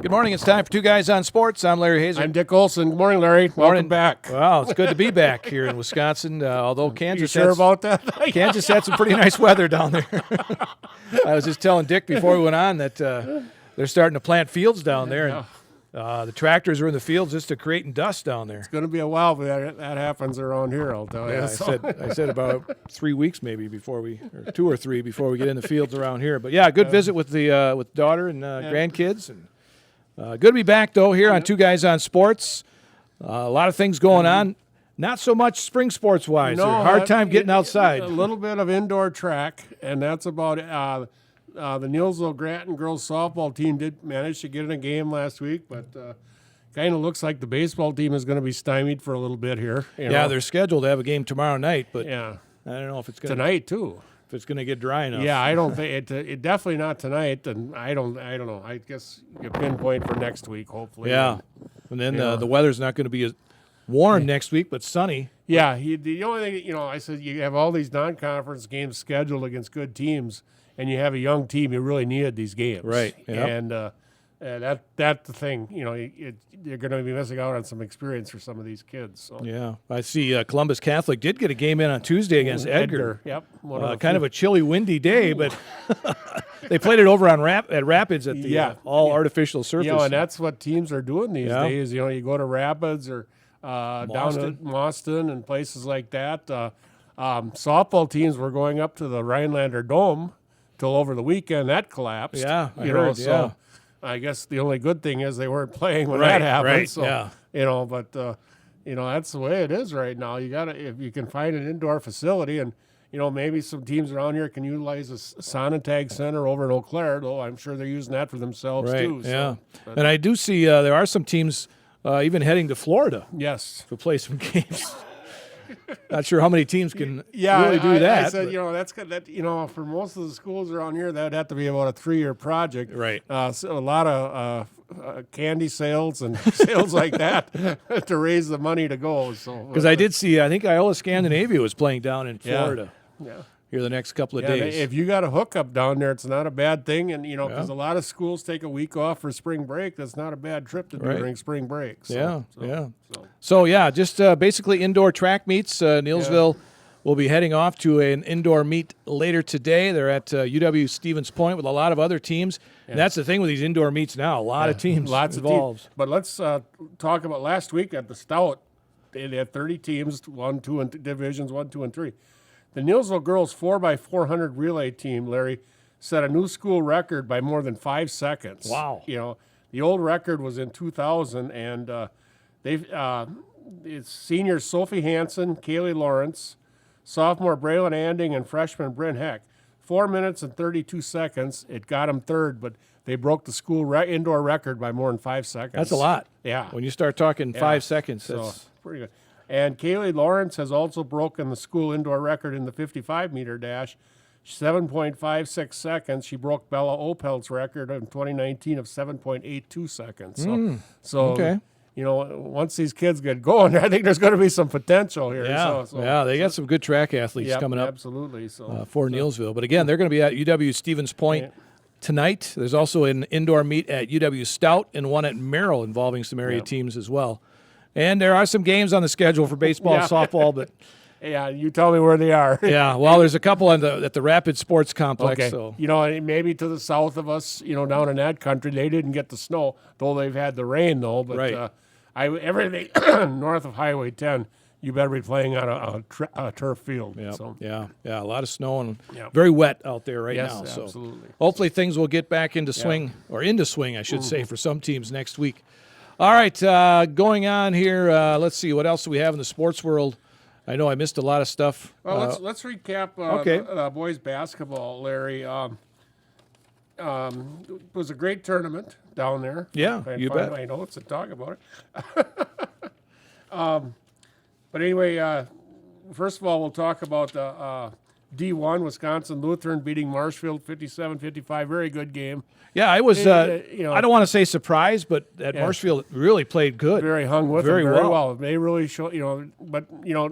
Good morning. It's time for Two Guys on Sports. I'm Larry Hazer. I'm Dick Olson. Good morning, Larry. Welcome back. Well, it's good to be back here in Wisconsin, although Kansas about that? Kansas had some pretty nice weather down there. I was just telling Dick before we went on that they're starting to plant fields down there. And, the tractors are in the fields just to creating dust down there. It's going to be a while before that happens around here, I'll tell you. Yeah, I said about 3 weeks maybe before or 2 or 3 before we get in the fields around here. But, yeah, good visit with the with daughter and grandkids. And good to be back, though, here on Two Guys on Sports. A lot of things going on. Not so much spring sports-wise. Hard time getting outside. A little bit of indoor track, and that's about the Neillsville Grattan girls softball team did manage to get in a game last week, but kind of looks like the baseball team is going to be stymied for a little bit here. Yeah, they're scheduled to have a game tomorrow night, but I don't know if it's going tonight too. If it's going to get dry enough. Yeah, I don't think it definitely not tonight, and I don't know. I guess you pinpoint for next week, hopefully. Yeah, and then the weather's not going to be as warm next week, but sunny. Yeah, the only thing I said, you have all these non-conference games scheduled against good teams, and you have a young team. You really needed these games, right? Yep. And that's the thing. You're going to be missing out on some experience for some of these kids. So. Yeah, I see. Columbus Catholic did get a game in on Tuesday against Edgar. Yep. Kind of a chilly, windy day, but they played it over at Rapids at the all artificial surface. And that's what teams are doing these days. You go to Rapids or down to Mauston and places like that. Softball teams were going up to the Rhinelander Dome till over the weekend. That collapsed. Yeah, I heard. So I guess the only good thing is they weren't playing when that happened. Right. So, but that's the way it is right now. You got to, if you can find an indoor facility, and maybe some teams around here can utilize a Sonotag Center over in Eau Claire, though I'm sure they're using that for themselves too. Yeah, so, and I do see there are some teams even heading to Florida. Yes, to play some games. Not sure how many teams can really do that. I said, that's good. That for most of the schools around here, that'd have to be about a 3-year project. Right. So a lot of candy sales and sales like that to raise the money to go. So because I did see, I think Iola Scandinavia was playing down in Florida. Yeah. Here the next couple of days. If you got a hookup down there, it's not a bad thing. And, because a lot of schools take a week off for spring break. That's not a bad trip to do during spring break. So, just basically indoor track meets. Neillsville will be heading off to an indoor meet later today. They're at UW Stevens Point with a lot of other teams. Yeah. And that's the thing with these indoor meets now. A lot of teams involved. But let's talk about last week at the Stout. They had 30 teams, 1, 2, and divisions 1, 2, and 3. The Neillsville girls 4x400 relay team, Larry, set a new school record by more than 5 seconds. Wow! The old record was in 2000, and it's seniors Sophie Hansen, Kaylee Lawrence, sophomore Braylon Anding, and freshman Bryn Heck. 4 minutes and 32 seconds. It got them third, but they broke the school indoor record by more than 5 seconds. That's a lot. Yeah. When you start talking 5 seconds, that's pretty good. And Kaylee Lawrence has also broken the school indoor record in the 55-meter dash, 7.56 seconds. She broke Bella Opel's record in 2019 of 7.82 seconds. So once these kids get going, I think there's going to be some potential here. Yeah, they got some good track athletes coming up. Absolutely. For Neillsville. But again, they're going to be at UW Stevens Point tonight. There's also an indoor meet at UW Stout and one at Merrill involving some area teams as well. And there are some games on the schedule for baseball and softball, but you tell me where they are. There's a couple at the Rapid Sports Complex. Okay. So maybe to the south of us, down in that country, they didn't get the snow, though they've had the rain, though. But everything north of Highway 10, you better be playing on a turf field. Yeah, a lot of snow and very wet out there right now. So absolutely. Hopefully things will get back into swing, I should say, for some teams next week. All right, going on here, let's see, what else do we have in the sports world? I know I missed a lot of stuff. Well, let's recap the boys basketball, Larry. It was a great tournament down there. Yeah, you bet. My notes and talk about it. But anyway, first of all, we'll talk about the D1, Wisconsin Lutheran beating Marshfield 57-55. Very good game. Yeah, I was, I don't want to say surprised, but Marshfield really played good. Very hung with them very well. They really showed, but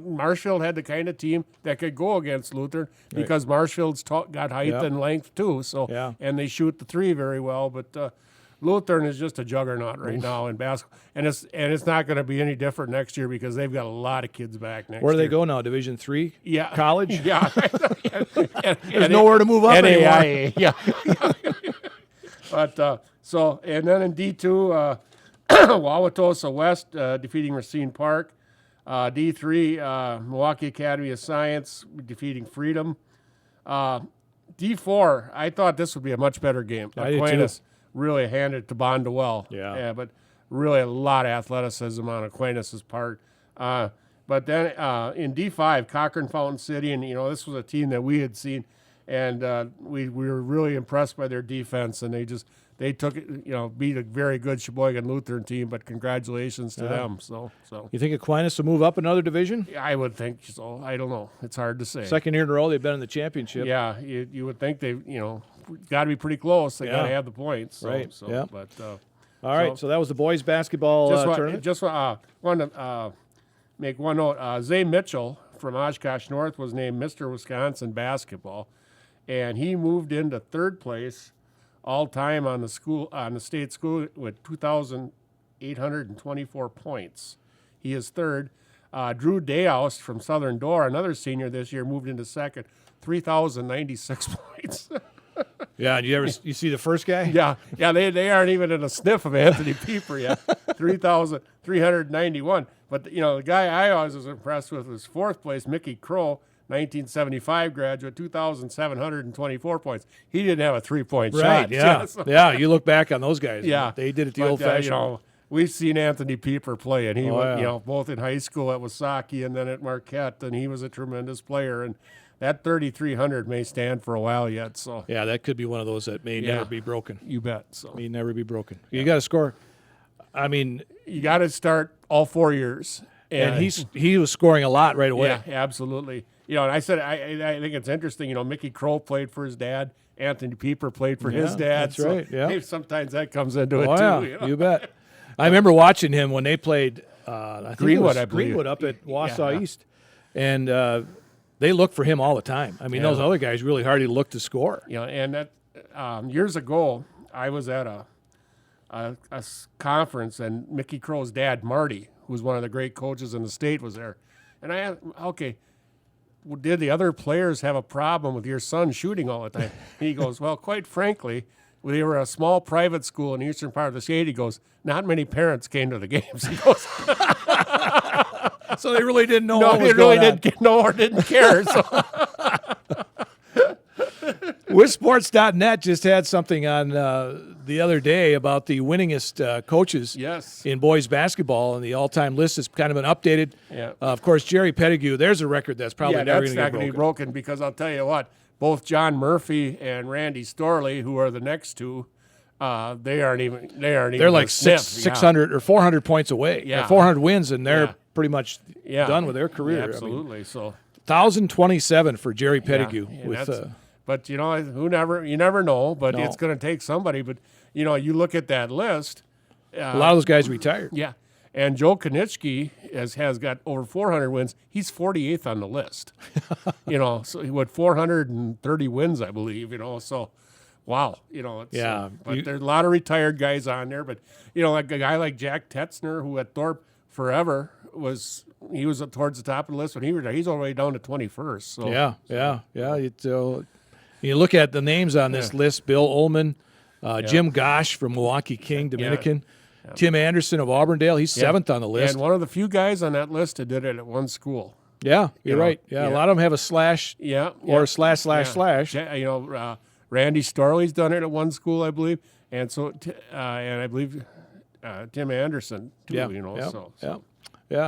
Marshfield had the kind of team that could go against Lutheran because Marshfield's got height and length too. So, and they shoot the three very well. But Lutheran is just a juggernaut right now in basketball, and it's not going to be any different next year because they've got a lot of kids back next year. Where do they go now? Division III? Yeah, College? Yeah, There's nowhere to move up anymore. NAIA, yeah. But and then in D2, Wauwatosa West defeating Racine Park. D3, Milwaukee Academy of Science defeating Freedom. D4, I thought this would be a much better game. I did too. Aquinas really handed it to Bondwell. Yeah. But really a lot of athleticism on Aquinas' part. But then in D5, Cochrane Fountain City, and this was a team that we had seen, and we were really impressed by their defense, and they took it, beat a very good Sheboygan Lutheran team, but congratulations to them. So You think Aquinas will move up another division? I would think so. I don't know. It's hard to say. Second year in a row they've been in the championship. Yeah, you would think they got to be pretty close. They got to have the points. So, Right. So, Yeah. But All right, so that was the boys basketball tournament. Just want to make one note. Zay Mitchell from Oshkosh North was named Mr. Wisconsin basketball, and he moved into third place all time on the state school with 2,824 points. He is third. Drew Dayoust from Southern Door, another senior this year, moved into second, 3,096 points. Yeah, and you see the first guy? Yeah, they aren't even in a sniff of Anthony Pieper yet. 3,391. But the guy I always was impressed with was fourth place, Mickey Crow, 1975 graduate, 2,724 points. He didn't have a 3-point Right, shot. yeah. Yeah, you look back on those guys. Yeah. They did it the old-fashioned. We've seen Anthony Pieper play, and he went, yeah. both in high school at Wasaki and then at Marquette, and he was a tremendous player. And that 3,300 may stand for a while yet. So Yeah, that could be one of those that may never be broken. you bet. So May never be broken. You got to score. I mean, you got to start all 4 years. and he was scoring a lot right away. Yeah, absolutely. And I said I think it's interesting. Mickey Crow played for his dad. Anthony Pieper played for his dad. That's right. Yeah. Maybe sometimes that comes into it Oh, too. yeah, you bet. I remember watching him when they played I think Greenwood, it was I believe. Greenwood up at Wausau Yeah. East. And they look for him all the time. I mean, those other guys really hardly look to score. And that years ago, I was at a conference, and Mickey Crow's dad, Marty, who was one of the great coaches in the state, was there. And I asked, okay, did the other players have a problem with your son shooting all the time? And he goes, well, quite frankly, they were a small private school in the eastern part of the state. He goes, not many parents came to the games. He goes, So they really didn't know no, what was they really going on. didn't know or didn't care. So. WithSports.net just had something on the other day about the winningest coaches Yes. in boys basketball, and the all-time list has kind of been updated. Yeah. Of course, Jerry Pettigrew, there's a record that's probably Yeah, never that's going to not get going to broken. be broken because I'll tell you what, both John Murphy and Randy Storley, who are the next two, they aren't even. They're like a sniff. 600 or 400 points away. Yeah. Or 400 wins, and they're Yeah. pretty much Yeah. done with their career. Yeah, I mean, absolutely. So 1,027 for Jerry Pettigrew. yeah, with that's- but you never know. But No. it's going to take somebody. But you look at that list. a lot of those guys retired. Yeah, and Joe Konitsky has got over 400 wins. He's 48th on the list. So he had 430 wins, I believe. So. Wow, it's, Yeah, but there's a lot of retired guys on there. But like a guy like Jack Tetzner, who at Thorpe forever was towards the top of the list when he retired. He's already down to 21st. So Yeah. You look at the names on this list: Bill Ullman, Jim Gosh from Milwaukee King, Dominican, Tim Anderson of Auburndale. He's 7th on the list. And one of the few guys on that list that did it at one school. Yeah, you're right. Yeah, a lot of them have a slash Yeah, or slash. Randy Storley's done it at one school, I believe, and so and I believe Tim Anderson too.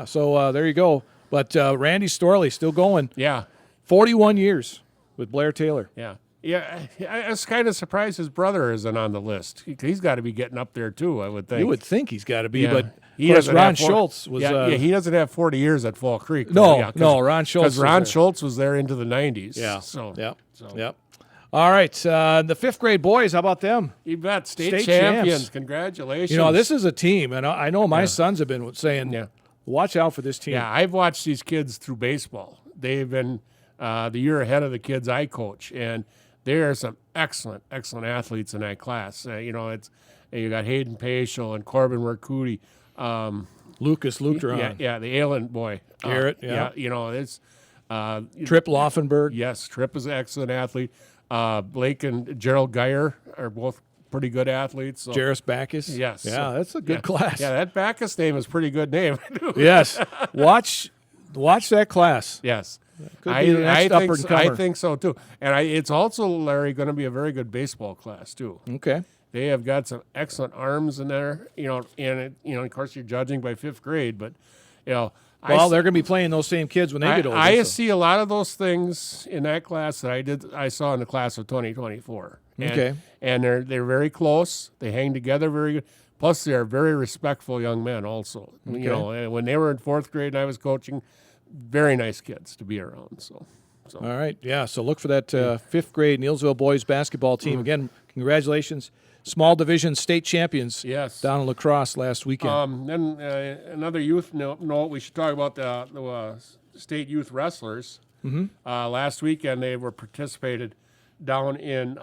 So there you go. But Randy Storley still going. Yeah, 41 years with Blair Taylor. yeah. I was kind of surprised his brother isn't on the list. He's got to be getting up there too, I would think. You would think he's got to be, Yeah. but He of course, doesn't Ron have Schultz was. he doesn't have 40 years at Fall Creek. No, Ron Schultz. Because Ron was there. Schultz was there into the 90s. Yeah. So, Yep. All right. The 5th grade boys, how about them? You bet. State State champions. champs. Congratulations. This is a team, and I know my sons have been saying, Yeah. watch out for this team. Yeah, I've watched these kids through baseball. They've been the year ahead of the kids I coach, and there are some excellent athletes in that class. And you got Hayden Paschal and Corbin Mercuti. Lucas Lutheran. Yeah, the Allen boy. Garrett, yeah. It's Tripp Laufenberg. Yes, Tripp is an excellent athlete. Blake and Gerald Geyer are both pretty good athletes. So. Jarris Backus. Yes. Yeah, that's a good class. Yeah, that Backus name is a pretty good name. Yes. Watch that class. Yes. Could be the next upper and comer. I think so, too. And it's also, Larry, going to be a very good baseball class, too. Okay. They have got some excellent arms in there, and of course, you're judging by fifth grade, but, Well, they're going to be playing those same kids when they get older. I see a lot of those things in that class that I saw in the class of 2024. Okay. And they're very close. They hang together very good. Plus, they're very respectful young men also. Okay. When they were in fourth grade and I was coaching, very nice kids to be around. So. All right. Yeah, so look for that fifth grade Neillsville boys basketball team. Again, congratulations. Small division state champions down in La Crosse last weekend. Then another youth note, we should talk about the state youth wrestlers. Last weekend they were participated down in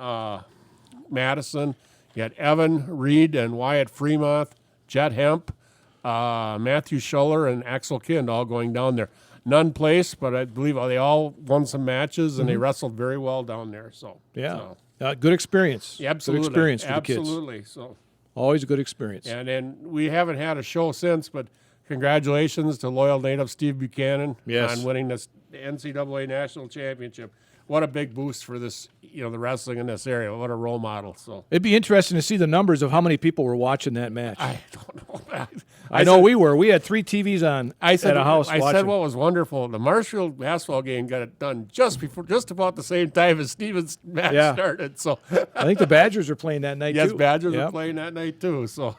Madison. You had Evan Reed and Wyatt Fremont, Jet Hemp, Matthew Schuller, and Axel Kind all going down there. None placed, but I believe they all won some matches, and they wrestled very well down there. So good experience. Absolutely. Good experience for the kids. Absolutely. So always a good experience. And then we haven't had a show since, but congratulations to loyal native Steve Buchanan on winning this NCAA National Championship. What a big boost for this, the wrestling in this area. What a role model. So it'd be interesting to see the numbers of how many people were watching that match. I don't know. I know we were. We had 3 TVs on at a house watching. I said what was wonderful. The Marshfield basketball game got it done just about the same time as Stevens' match started. So I think the Badgers were playing that night too. Yes, Badgers were playing that night too. So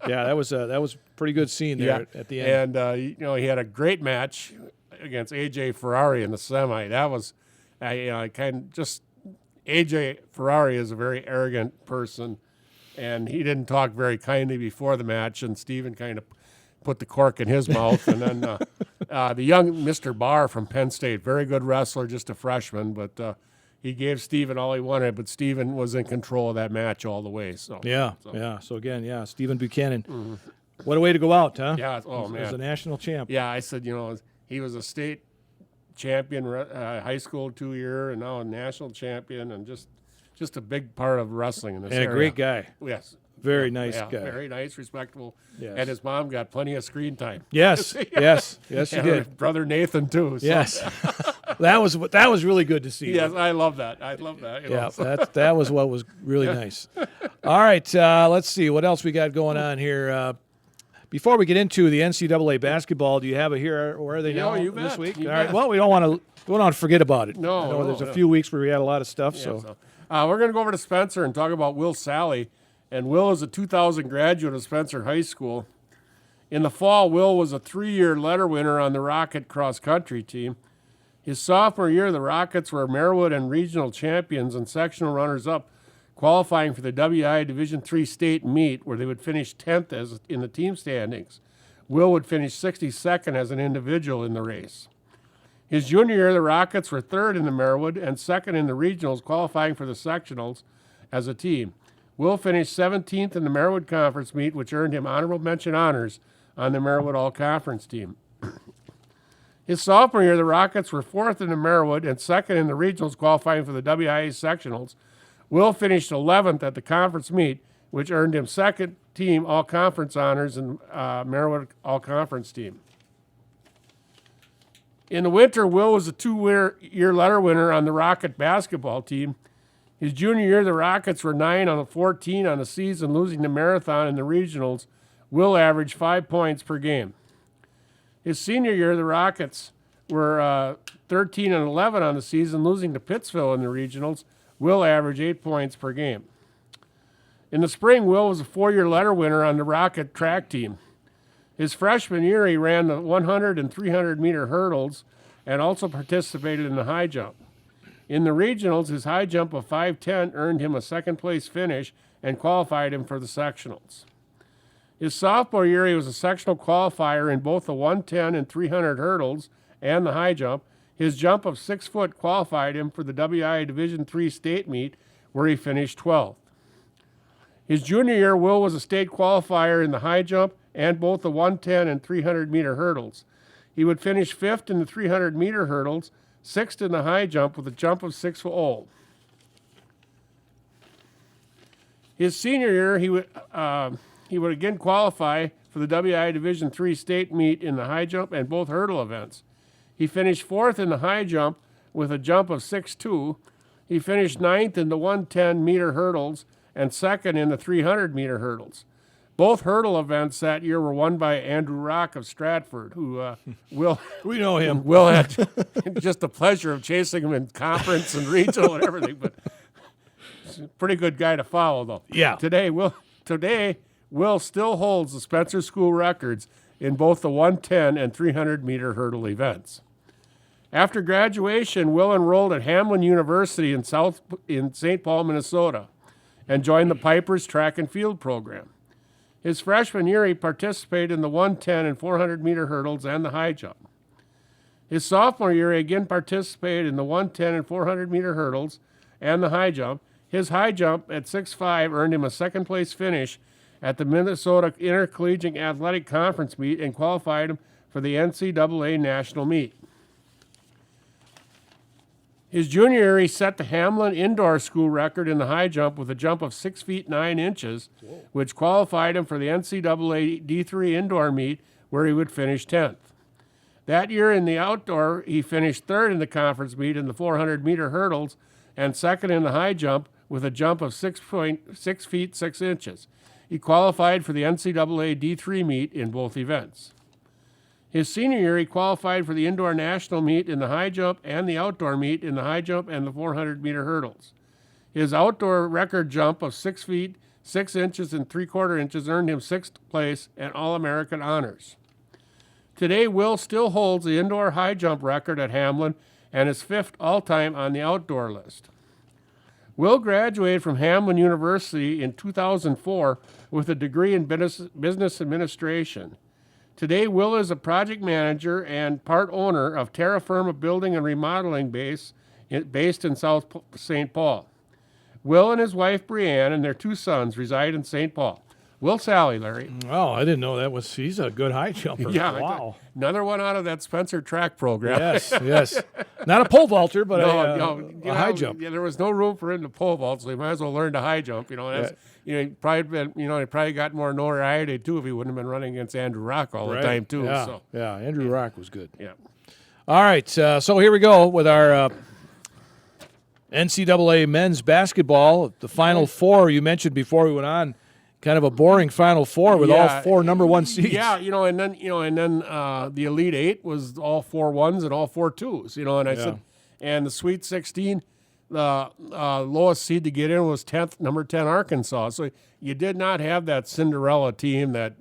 that was a pretty good scene there at the end. And he had a great match against AJ Ferrari in the semi. That was. I kind of just AJ Ferrari is a very arrogant person, and he didn't talk very kindly before the match, and Steven kind of put the cork in his mouth. And then the young Mr. Barr from Penn State, very good wrestler, just a freshman, but he gave Steven all he wanted, but Steven was in control of that match all the way. So So again, Stephen Buchanan. What a way to go out, huh? Yeah, man. As a national champ. Yeah, I said, he was a state champion, high school 2-year, and now a national champion, and just a big part of wrestling in this area. And a great guy. Yes. Very nice guy. Very nice, respectable. Yes. And his mom got plenty of screen time. Yes, yes, she and did. Brother Nathan too. So. Yes, that was really good to see. Yes, I love that. That was what was really nice. All right, let's see what else we got going on here. Before we get into the NCAA basketball, do you have here? Where are they now this week? All right. Well, we don't want to forget about it. No, there's a few weeks where we had a lot of stuff. So we're going to go over to Spencer and talk about Will Sally. And Will is a 2000 graduate of Spencer High School. In the fall, Will was a 3-year letter winner on the Rocket cross country team. His sophomore year, the Rockets were Merwood and regional champions and sectional runners-up, qualifying for the WI Division III state meet, where they would finish 10th in the team standings. Will would finish 62nd as an individual in the race. His junior year, the Rockets were 3rd in the Merwood and 2nd in the regionals, qualifying for the sectionals as a team. Will finished 17th in the Merwood Conference meet, which earned him honorable mention honors on the Merwood All-Conference team. His sophomore year, the Rockets were 4th in the Merwood and 2nd in the regionals, qualifying for the WIA sectionals. Will finished 11th at the conference meet, which earned him 2nd team all-conference honors in Merwood all-conference team. In the winter, Will was a 2-year letter winner on the Rocket basketball team. His junior year, the Rockets were 9-14 on the season, losing the marathon in the regionals. Will averaged 5 points per game. His senior year, the Rockets were 13-11 on the season, losing to Pittsville in the regionals. Will averaged 8 points per game. In the spring, Will was a 4-year letter winner on the Rocket track team. His freshman year, he ran the 100 and 300-meter hurdles and also participated in the high jump. In the regionals, his high jump of 5'10" earned him a second-place finish and qualified him for the sectionals. His sophomore year, he was a sectional qualifier in both the 110 and 300 hurdles and the high jump. His jump of 6 foot qualified him for the WIA Division III state meet, where he finished 12th. His junior year, Will was a state qualifier in the high jump and both the 110 and 300-meter hurdles. He would finish 5th in the 300-meter hurdles, 6th in the high jump with a jump of 6.0. His senior year, he would again qualify for the WI Division III state meet in the high jump and both hurdle events. He finished 4th in the high jump with a jump of 6.2. He finished 9th in the 110-meter hurdles and 2nd in the 300-meter hurdles. Both hurdle events that year were won by Andrew Rock of Stratford, who Will We know him. Will had just the pleasure of chasing him in conference and regional and everything, but he's a pretty good guy to follow, though. Yeah. Today, Will still holds the Spencer School records in both the 110 and 300-meter hurdle events. After graduation, Will enrolled at Hamlin University in St. Paul, Minnesota, and joined the Pipers track and field program. His freshman year, he participated in the 110 and 400-meter hurdles and the high jump. His sophomore year, he again participated in the 110 and 400-meter hurdles and the high jump. His high jump at 6'5" earned him a second-place finish at the Minnesota Intercollegiate Athletic Conference meet and qualified him for the NCAA National Meet. His junior year, he set the Hamlin Indoor School record in the high jump with a jump of 6 feet 9 inches, which qualified him for the NCAA D3 Indoor Meet, where he would finish 10th. That year in the outdoor, he finished 3rd in the conference meet in the 400-meter hurdles and 2nd in the high jump with a jump of 6 feet 6 inches. He qualified for the NCAA D3 meet in both events. His senior year, he qualified for the indoor national meet in the high jump and the outdoor meet in the high jump and the 400-meter hurdles. His outdoor record jump of 6 feet 6 inches and 3/4 inches earned him 6th place and All-American honors. Today, Will still holds the indoor high jump record at Hamlin and is 5th all-time on the outdoor list. Will graduated from Hamlin University in 2004 with a degree in business administration. Today, Will is a project manager and part owner of Terra Firma Building and Remodeling based in South St. Paul. Will and his wife, Brianne, and their 2 sons reside in St. Paul. Will Sally, Larry. Oh, I didn't know that was. He's a good high jumper. Yeah, Wow. Another one out of that Spencer track program. Yes. Not a pole vaulter, but a high know, jump. Yeah, there was no room for him to pole vault, so he might as well learn to high jump. That's, he probably got more notoriety too if he wouldn't have been running against Andrew Rock all the time too. Yeah, So Andrew Rock was good. yeah. All right, so here we go with our NCAA men's basketball. The Final Four you mentioned before we went on. Kind of a boring Final Four with all 4 number 1 seeds. Yeah, and then the Elite Eight was all 4 1s and all 4 2s. And I said, and the Sweet 16, the lowest seed to get in was number 10 Arkansas. So you did not have that Cinderella team, that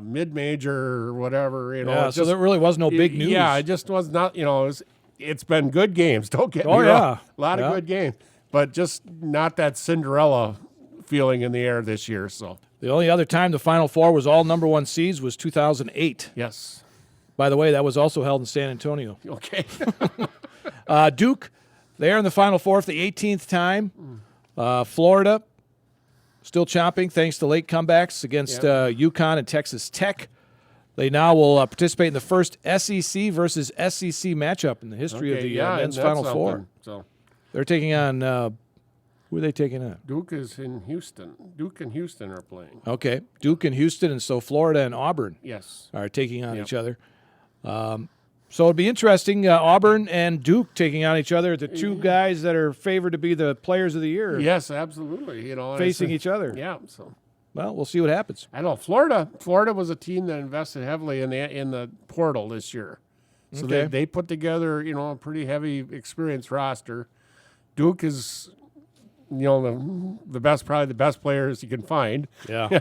mid-major or whatever. So there really was no big news. Yeah, it just was not. It's been good games. Don't get me wrong. A lot of good games, but just not that Cinderella feeling in the air this year. So. The only other time the Final Four was all number 1 seeds was 2008. Yes. By the way, that was also held in San Antonio. Okay. Duke, they're in the Final Four for the 18th time. Florida, still chomping thanks to late comebacks against UConn and Texas Tech. They now will participate in the first SEC versus SEC matchup in the history of the men's Final Four. So they're taking on who are they taking on? Duke is in Houston. Duke and Houston are playing. Okay, Duke and Houston, and so Florida and Auburn are taking on each other. So it'll be interesting. Auburn and Duke taking on each other, the 2 guys that are favored to be the players of the year. Yes, absolutely. Facing each other. Yeah. So, well, we'll see what happens. I know Florida was a team that invested heavily in the portal this year, so they put together a pretty heavy, experienced roster. Duke is. The best players you can find. Yeah.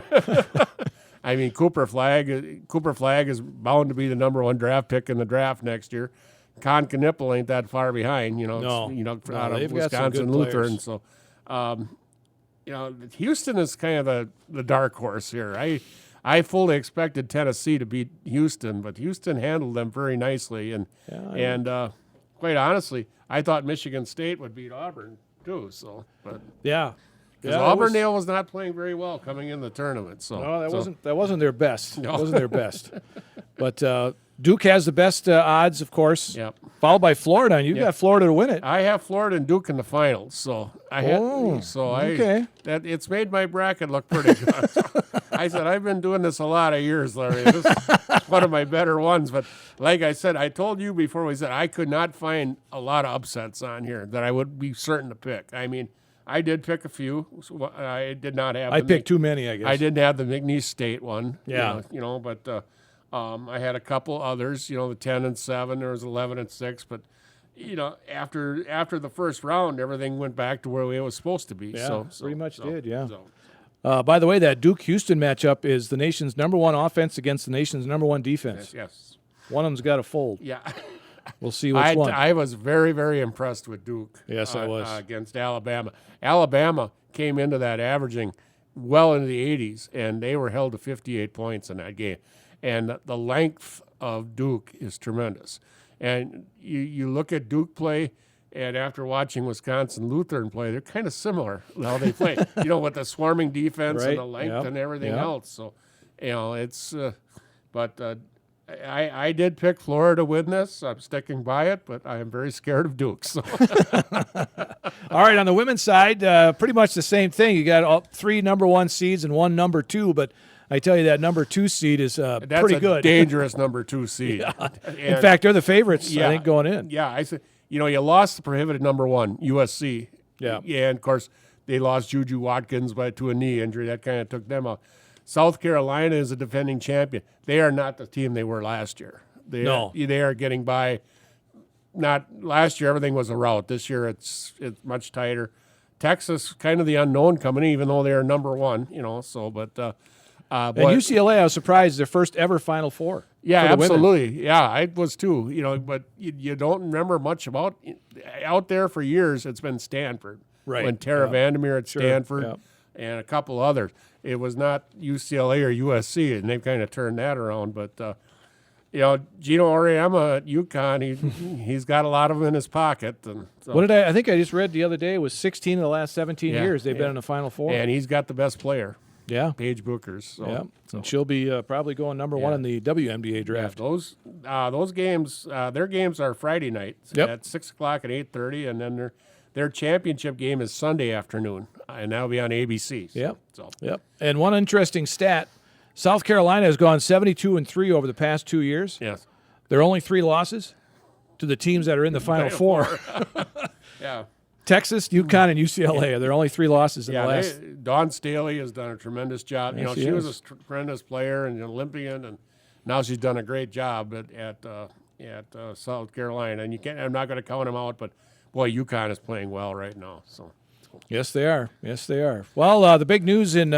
I mean, Cooper Flagg is bound to be the number 1 draft pick in the draft next year. Con Knippel ain't that far behind, out of Wisconsin Lutheran. So, Houston is kind of the dark horse here. I fully expected Tennessee to beat Houston, but Houston handled them very nicely. And quite honestly, I thought Michigan State would beat Auburn. Too, but Because Yeah, Auburndale was not playing very well coming in the tournament. So No, that wasn't their best. No. It wasn't their best. But Duke has the best odds, of course. Yep. Followed by Florida, and you got Florida to win it. I have Florida and Duke in the finals, so okay. It's made my bracket look pretty good. I said I've been doing this a lot of years, Larry. This is one of my better ones. But like I said, I told you before we said I could not find a lot of upsets on here that I would be certain to pick. I mean, I did pick a few. So I did not have. I picked too many, I guess. I didn't have the McNeese State one. Yeah. But I had a couple others. The 10-7. There was 11-6, but. After the first round, everything went back to where it was supposed to be. Yeah, pretty much did, yeah. So. By the way, that Duke-Houston matchup is the nation's -- 1 offense against the nation's -- 1 defense. Yes. One of them's got to fold. Yeah. We'll see which one. I was very, very impressed with Duke. Yes, I was. Against Alabama. Alabama came into that averaging well into the 80s, and they were held to 58 points in that game. And the length of Duke is tremendous. And you look at Duke play, and after watching Wisconsin Lutheran play, they're kind of similar how they play. With the swarming defense Right. and the length and everything else. So, it's. But I did pick Florida to win this. I'm sticking by it, but I am very scared of Duke. So. All right, on the women's side, pretty much the same thing. You got all 3 number 1 seeds and 1 number 2, but I tell you that number 2 seed is pretty good. Dangerous number 2 seed. In fact, they're the favorites, I think, going in. Yeah, I said, you lost the prohibited number 1, USC. Yeah. Yeah, and of course, they lost Juju Watkins to a knee injury. That kind of took them out. South Carolina is a defending champion. They are not the team they were last year. They are getting by. Not last year, everything was a rout. This year, it's much tighter. Texas, kind of the unknown coming in, even though they are number 1. But UCLA, I was surprised, their first ever Final Four. Yeah, for the women. absolutely. Yeah, I was too. But you don't remember much about out there for years. It's been Stanford, Right? When Tara Vandermeer at Stanford, yeah. and a couple others. It was not UCLA or USC, and they've kind of turned that around. But Gino Auriemma at UConn, he's got a lot of them in his pocket. And so, What did I think I just read the other day? It was 16 of the last 17 years they've been in the Final Four. and he's got the best player, Yeah. Paige Bookers. So, Yeah, and she'll be probably going number 1 in the WNBA draft. Those games, their games are Friday night at 6:00 and 8:30, and then their championship game is Sunday afternoon, and that'll be on ABC. Yep. So. Yep. And one interesting stat: South Carolina has gone 72-3 over the past 2 years. Yes. There are only 3 losses to the teams that are in the Final Four. Yeah. Texas, UConn, and UCLA are their only 3 losses in the last. Dawn Staley has done a tremendous job. Yes, she was a tremendous player and an Olympian, and now she's done a great job at South Carolina. And I'm not going to count them out, but boy, UConn is playing well right now. So. Yes, they are. Yes, they are. Well, the big news in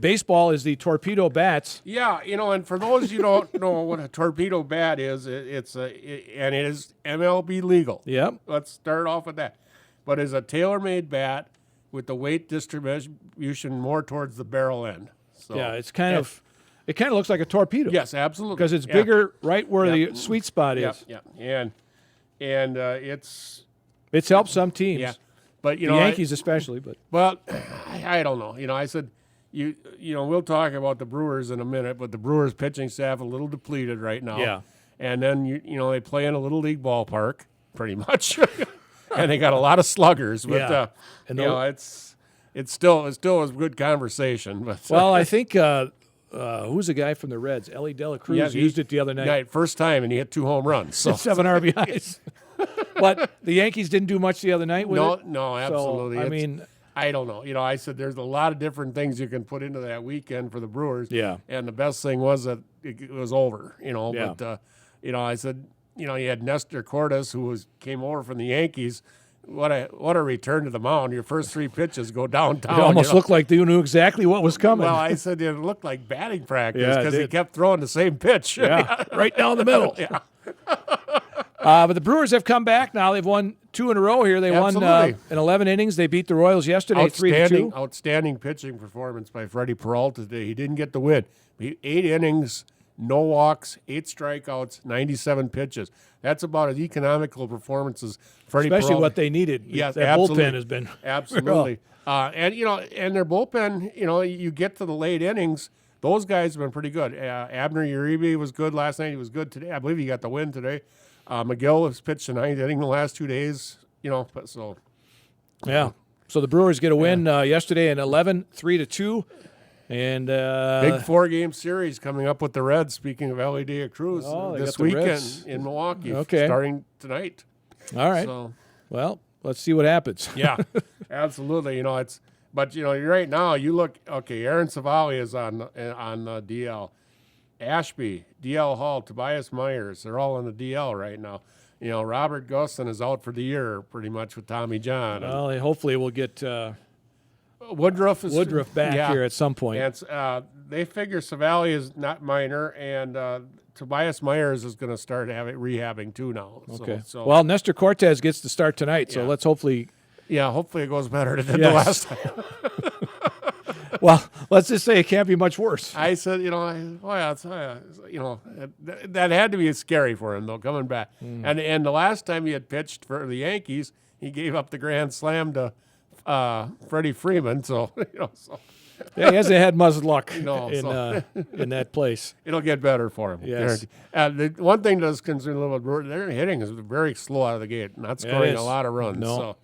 baseball is the torpedo bats. Yeah, and for those you don't know what a torpedo bat is, it is MLB legal. Yep. Let's start off with that. But it's a tailor-made bat with the weight distribution more towards the barrel end. So, Yeah, it kind of looks like a torpedo. Yes, absolutely. Because it's bigger right where the sweet spot is. Yeah, and it's It's helped some teams. yeah, but The Yankees especially, but Well, I don't know. I said, we'll talk about the Brewers in a minute, but the Brewers pitching staff a little depleted right now. Yeah. And then they play in a little league ballpark, pretty much, and they got a lot of sluggers. But Yeah. And it's still a good conversation. But well, I think who's the guy from the Reds? Ellie Dela Cruz used it the other night. First time, and he hit 2 home runs. So 7 RBIs. But the Yankees didn't do much the other night with it. No, absolutely. So, I don't know. I said there's a lot of different things you can put into that weekend for the Brewers. Yeah. And the best thing was that it was over. Yeah. But I said, you had Nestor Cortes who came over from the Yankees. What a return to the mound! Your first 3 pitches go downtown. It almost looked like they knew exactly what was coming. Well, I said it looked like batting practice Yeah, it because he did. kept throwing the same pitch. Yeah, right down the middle. Yeah. But the Brewers have come back now. They've won 2 in a row here. They won Absolutely. in 11 innings. They beat the Royals yesterday 3-2. Outstanding pitching performance by Freddie Peralta today. He didn't get the win. 8 innings, no walks, 8 strikeouts, 97 pitches. That's about as economical performance as Freddie Especially Peralta. what they needed. Yes, that absolutely. bullpen has been Absolutely. And their bullpen, you get to the late innings, those guys have been pretty good. Abner Uribe was good last night. He was good today. I believe he got the win today. McGill has pitched the ninth inning the last 2 days. So yeah. So the Brewers get a win yesterday in 11, 3-2. And big 4-game series coming up with the Reds. Speaking of Ellie De La Cruz, they this got the weekend Reds. in Milwaukee, Okay. starting tonight. all right. So Well, let's see what happens. yeah, absolutely. But right now you look. Okay, Aaron Savali is on DL. Ashby, DL Hall, Tobias Myers, they're all on the DL right now. Robert Gusson is out for the year pretty much with Tommy John. Well, hopefully we'll get Woodruff back here at some point. And they figure Savali is not minor, and Tobias Myers is going to start rehabbing too now. Okay. So, well, Nestor Cortez gets to start tonight, so Yeah. let's hopefully. hopefully it goes better than the Yes. last time. Well, let's just say it can't be much worse. I said, that had to be scary for him though coming back. And the last time he had pitched for the Yankees, he gave up the grand slam to Freddie Freeman. So Yeah, he hasn't had much luck No, in that place. it'll get better for him. Yes. The one thing that's concerned a little bit, their hitting is very slow out of the gate, not scoring is. a lot of runs. No,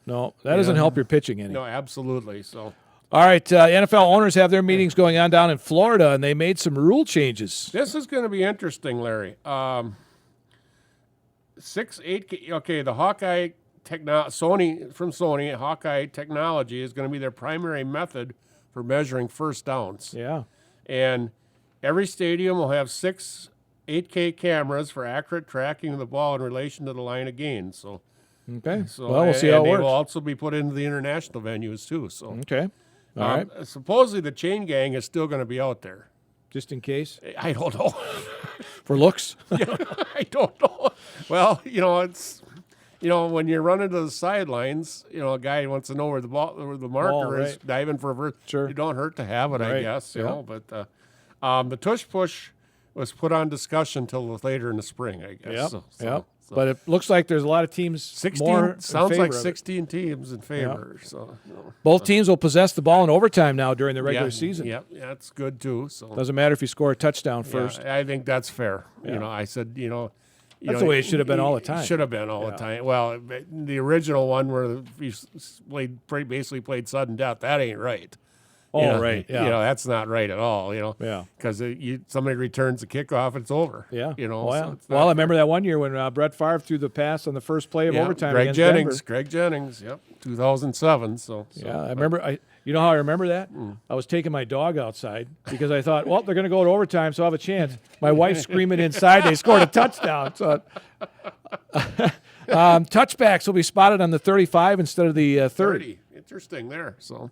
that doesn't help your pitching any. No, absolutely. So All right, NFL owners have their meetings going on down in Florida, and they made some rule changes. this is going to be interesting, Larry. 8K. Okay, the Hawkeye Sony Hawkeye technology is going to be their primary method for measuring first downs. Yeah. And every stadium will have 6 8K cameras for accurate tracking of the ball in relation to the line of gain. So, Okay. Well, we'll see how it They works. will also be put into the international venues too. So, Okay. All right. supposedly the chain gang is still going to be out there. Just in case. I don't know. For looks. I don't know. Well, it's. When you're running to the sidelines, a guy wants to know where the marker is, right. diving for a verse. Sure. You don't hurt to have it, I Right. guess. Yeah. But the tush push was put on discussion until later in the spring, I guess. Yep. So, Yep. But it looks like there's a lot of teams 16 more in sounds favor like of it. 16 teams in favor. So Both teams will possess the ball in overtime now during the regular season. Yeah, that's good too. So Doesn't matter if you score a touchdown first. Yeah, I think that's fair. Yeah. I said, That's the way it should have been all the time. Should have been all the time. Well, the original one where you basically played sudden death, that ain't right. Oh, right. Yeah. That's not right at all. Yeah. Because somebody returns the kickoff, it's over. Yeah. So Well, it's not I remember that one year when Brett Favre threw the pass on the first play of yeah, overtime Greg against Jennings. Denver. Greg Jennings. Yep. 2007. So Yeah, I remember. You know how I remember that? I was taking my dog outside because I thought, well, they're going to go to overtime, so I have a chance. My wife's screaming inside. They scored a touchdown. So, touchbacks will be spotted on the 35 instead of the 30. Interesting there. So,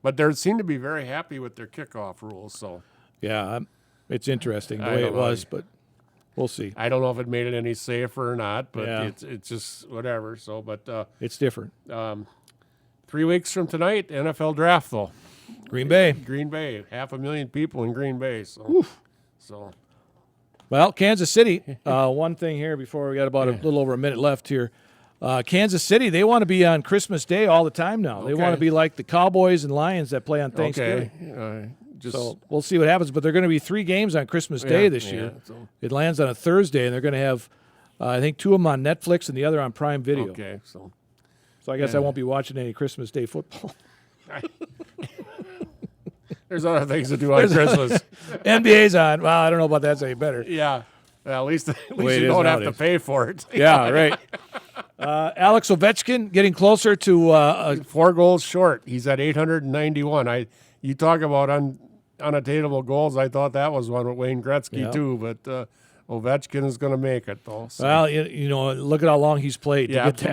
but they seem to be very happy with their kickoff rules. So Yeah, it's interesting the I way don't it know. was, but we'll see. I don't know if it made it any safer or not, but Yeah. it's just whatever. So, but It's different. 3 weeks from tonight, NFL draft though. Green Bay. Green Bay, 500,000 people in Green Bay. So, Well, Kansas City. One thing here before we got about a little over a minute left here. Kansas City, they want to be on Christmas Day all the time now. They want to be like the Cowboys and Lions that play on Thanksgiving. okay. So we'll see what happens. But there are going to be 3 games on Christmas Day this year. So, It lands on a Thursday, and they're going to have, I think, 2 of them on Netflix and the other on Prime Video. okay. So, So I guess I won't be watching any Christmas Day football. there's other things to do on Christmas. NBA's on. Well, I don't know about that's any better. Yeah. Well, at least way you it is don't have to nowadays. pay for it. Yeah, right. Alex Ovechkin getting closer to 4 goals short. He's at 891. You talk about unattainable goals. I thought that was one with Wayne Gretzky Yeah. too, but Ovechkin is going to make it though. So. well, look at how long he's played. yeah, to get that.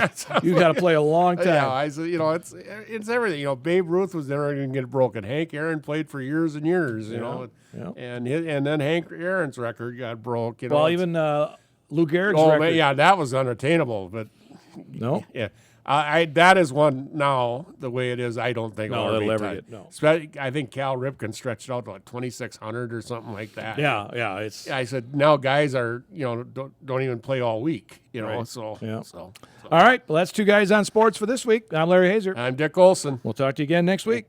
absolutely. You got to play a long time. Yeah, I said, it's everything. Babe Ruth was never going to get broken. Hank Aaron played for years and years. Yeah. And then Hank Aaron's record got broke. Well, even Lou Gehrig's oh record. man, yeah, that was unattainable. But No. yeah, That is one now, the way it is, I don't think No, it'll it'll ever tight. get, no. I think Cal Ripken stretched it out to like 2,600 or something like that. Yeah, it's I said, now guys are, don't even play all week, Right. so. Yeah. So. all right. Well, that's Two Guys on Sports for this week. I'm Larry Hazer. I'm Dick Olson. We'll talk to you again next week.